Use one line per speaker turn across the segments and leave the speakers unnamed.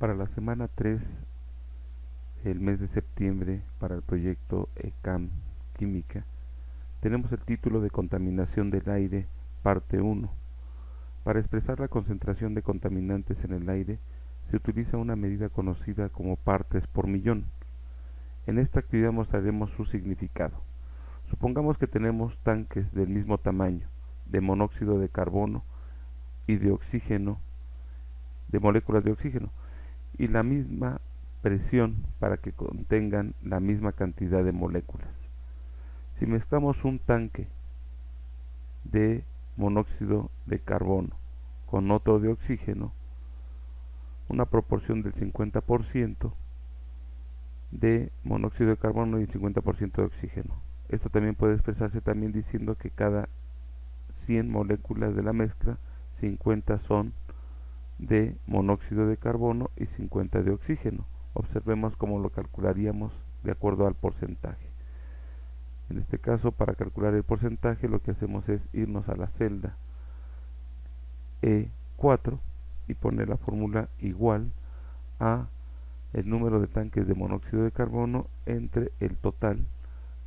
Para la semana 3 del mes de septiembre, para el proyecto ECAM Química, tenemos el título de Contaminación del aire, parte 1. Para expresar la concentración de contaminantes en el aire, se utiliza una medida conocida como partes por millón. En esta actividad mostraremos su significado. Supongamos que tenemos tanques del mismo tamaño, de monóxido de carbono y de oxígeno, de moléculas de oxígeno, y la misma presión para que contengan la misma cantidad de moléculas. Si mezclamos un tanque de monóxido de carbono con otro de oxígeno, una proporción del 50% de monóxido de carbono y el 50% de oxígeno. Esto también puede expresarse también diciendo que cada 100 moléculas de la mezcla, 50 son de monóxido de carbono y 50 de oxígeno. Observemos cómo lo calcularíamos de acuerdo al porcentaje. En este caso, para calcular el porcentaje, lo que hacemos es irnos a la celda E4 y poner la fórmula igual a el número de tanques de monóxido de carbono entre el total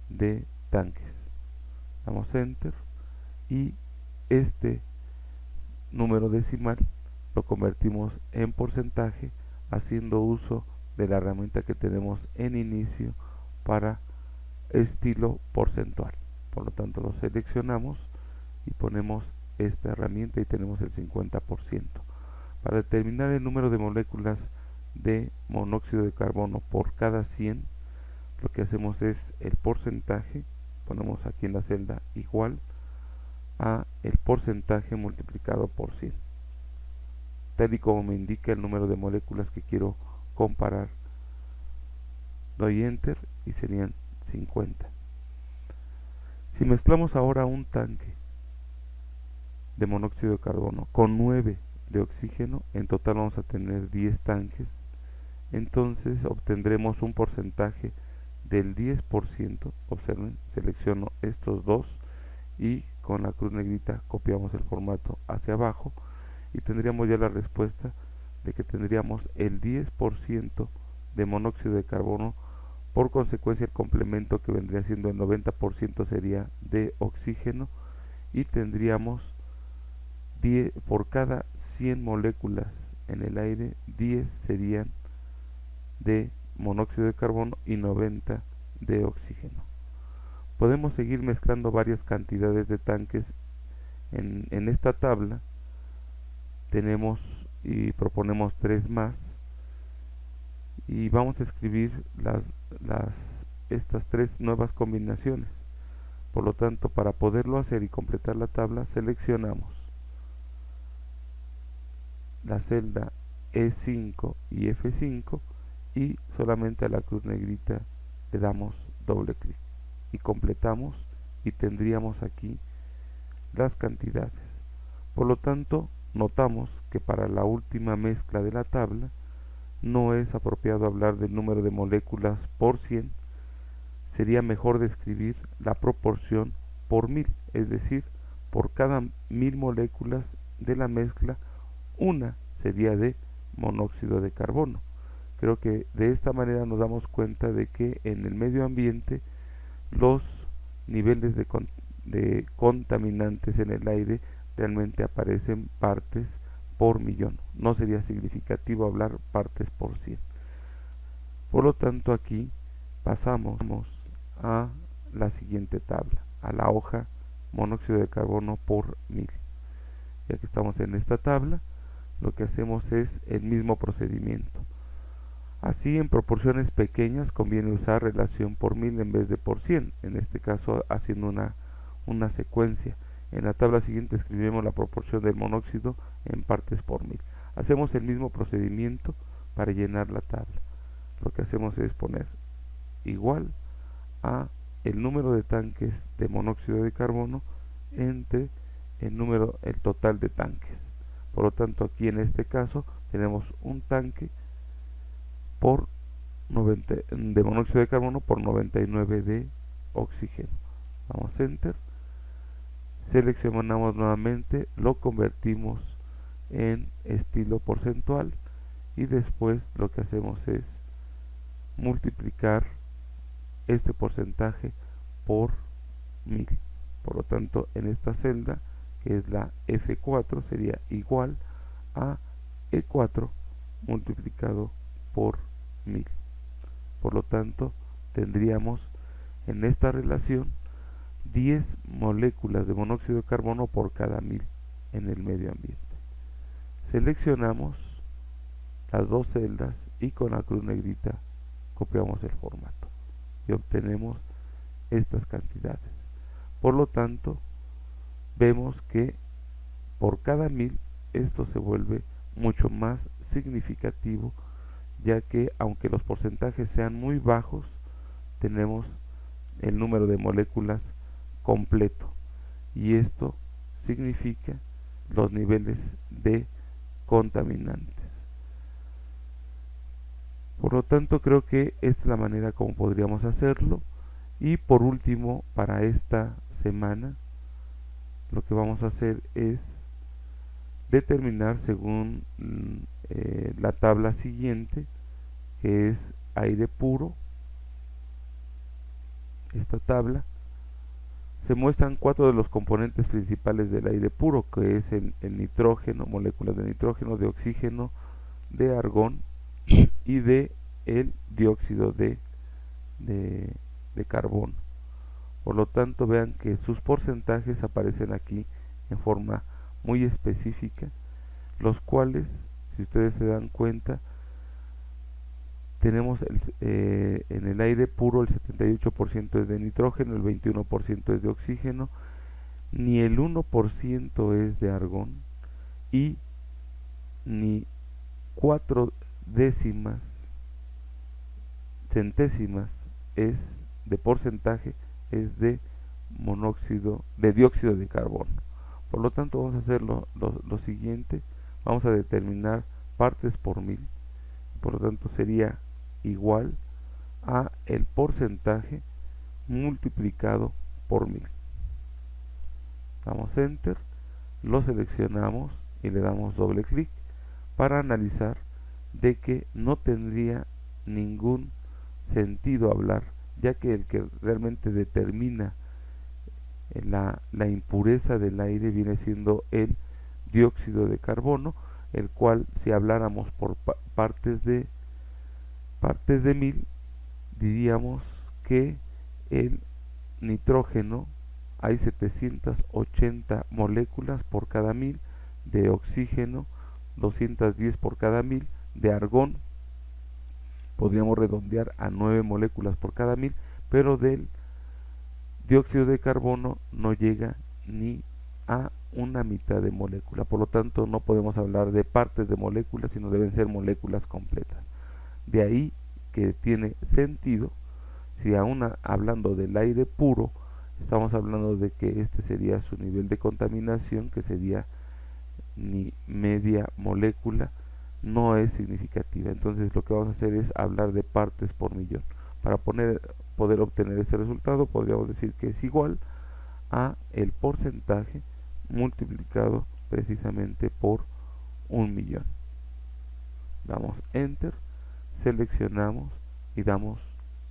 de tanques. Damos Enter y este número decimal lo convertimos en porcentaje haciendo uso de la herramienta que tenemos en inicio para estilo porcentual. Por lo tanto, lo seleccionamos y ponemos esta herramienta y tenemos el 50%. Para determinar el número de moléculas de monóxido de carbono por cada 100, lo que hacemos es el porcentaje, ponemos aquí en la celda igual a el porcentaje multiplicado por 100, tal y como me indica el número de moléculas que quiero comparar. Doy Enter y serían 50. Si mezclamos ahora un tanque de monóxido de carbono con 9 de oxígeno, en total vamos a tener 10 tanques, entonces obtendremos un porcentaje del 10%. Observen, selecciono estos dos y con la cruz negrita copiamos el formato hacia abajo y tendríamos ya la respuesta de que tendríamos el 10% de monóxido de carbono. Por consecuencia, el complemento que vendría siendo el 90% sería de oxígeno y tendríamos 10, por cada 100 moléculas en el aire, 10 serían de monóxido de carbono y 90 de oxígeno. Podemos seguir mezclando varias cantidades de tanques. En esta tabla tenemos y proponemos 3 más y vamos a escribir estas 3 nuevas combinaciones. Por lo tanto, para poderlo hacer y completar la tabla, seleccionamos la celda E5 y F5 y solamente a la cruz negrita le damos doble clic y completamos y tendríamos aquí las cantidades. Por lo tanto, notamos que para la última mezcla de la tabla no es apropiado hablar del número de moléculas por 100, sería mejor describir la proporción por 1000, es decir, por cada 1000 moléculas de la mezcla, una sería de monóxido de carbono. Creo que de esta manera nos damos cuenta de que en el medio ambiente los niveles de contaminantes en el aire realmente aparecen partes por millón. No sería significativo hablar partes por 100. Por lo tanto, aquí pasamos a la siguiente tabla, a la hoja monóxido de carbono por 1000. Ya que estamos en esta tabla, lo que hacemos es el mismo procedimiento. Así, en proporciones pequeñas conviene usar relación por 1000 en vez de por 100, en este caso haciendo una secuencia. En la tabla siguiente escribimos la proporción del monóxido en partes por 1000. Hacemos el mismo procedimiento para llenar la tabla. Lo que hacemos es poner igual a el número de tanques de monóxido de carbono entre el total de tanques. Por lo tanto, aquí en este caso tenemos un tanque por 90 de monóxido de carbono por 99 de oxígeno. Damos Enter, seleccionamos nuevamente, lo convertimos en estilo porcentual y después lo que hacemos es multiplicar este porcentaje por 1000. Por lo tanto, en esta celda, que es la F4, sería igual a E4 multiplicado por 1000. Por lo tanto, tendríamos en esta relación 10 moléculas de monóxido de carbono por cada 1000 en el medio ambiente. Seleccionamos las dos celdas y con la cruz negrita copiamos el formato y obtenemos estas cantidades. Por lo tanto, vemos que por cada 1000 esto se vuelve mucho más significativo, ya que aunque los porcentajes sean muy bajos, tenemos el número de moléculas completo, y esto significa los niveles de contaminantes. Por lo tanto, creo que esta es la manera como podríamos hacerlo. Y por último, para esta semana, lo que vamos a hacer es determinar según la tabla siguiente, que es aire puro. Esta tabla se muestran 4 de los componentes principales del aire puro, que es el nitrógeno, moléculas de nitrógeno, de oxígeno, de argón y de el dióxido de carbono. Por lo tanto, vean que sus porcentajes aparecen aquí en forma muy específica, los cuales, si ustedes se dan cuenta, tenemos en el aire puro el 78% es de nitrógeno, el 21% es de oxígeno, ni el 1% es de argón y ni 4 décimas centésimas es de porcentaje es de dióxido de carbono. Por lo tanto, vamos a hacer lo siguiente: vamos a determinar partes por 1000. Por lo tanto, sería igual a el porcentaje multiplicado por 1000. Damos enter, lo seleccionamos y le damos doble clic para analizar de que no tendría ningún sentido hablar, ya que el que realmente determina la impureza del aire viene siendo el dióxido de carbono, el cual, si habláramos por partes de 1000, diríamos que el nitrógeno hay 780 moléculas por cada 1000, de oxígeno 210 por cada 1000, de argón podríamos redondear a 9 moléculas por cada 1000, pero del dióxido de carbono no llega ni a una mitad de molécula. Por lo tanto, no podemos hablar de partes de moléculas, sino deben ser moléculas completas. De ahí que tiene sentido, si aún hablando del aire puro, estamos hablando de que este sería su nivel de contaminación, que sería ni media molécula, no es significativa. Entonces lo que vamos a hacer es hablar de partes por millón. Para poder obtener este resultado, podríamos decir que es igual a el porcentaje multiplicado precisamente por 1.000.000. Damos enter, seleccionamos y damos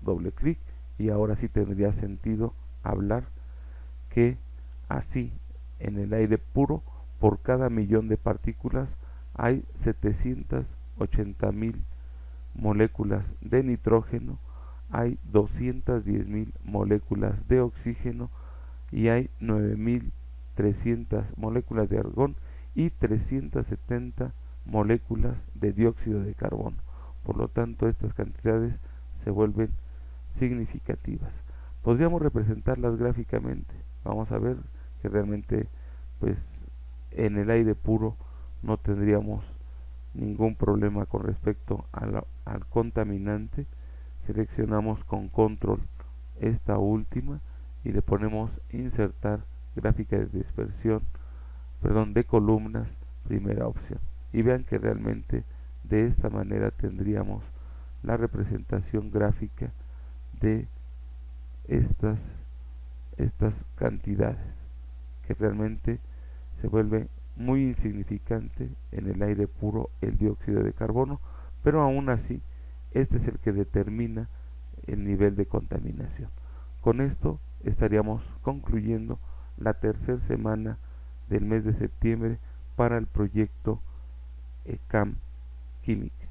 doble clic, y ahora sí tendría sentido hablar que así en el aire puro, por cada 1.000.000 de partículas hay 780.000 moléculas de nitrógeno, hay 210.000 moléculas de oxígeno y hay 9.300 moléculas de argón y 370 moléculas de dióxido de carbono. Por lo tanto, estas cantidades se vuelven significativas. Podríamos representarlas gráficamente. Vamos a ver que realmente, pues, en el aire puro no tendríamos ningún problema con respecto al contaminante. Seleccionamos con control esta última y le ponemos insertar gráfica de dispersión, de columnas, primera opción, y vean que realmente de esta manera tendríamos la representación gráfica de estas cantidades, que realmente se vuelve muy insignificante en el aire puro el dióxido de carbono, pero aún así este es el que determina el nivel de contaminación. Con esto estaríamos concluyendo la tercera semana del mes de septiembre para el proyecto CAM Química.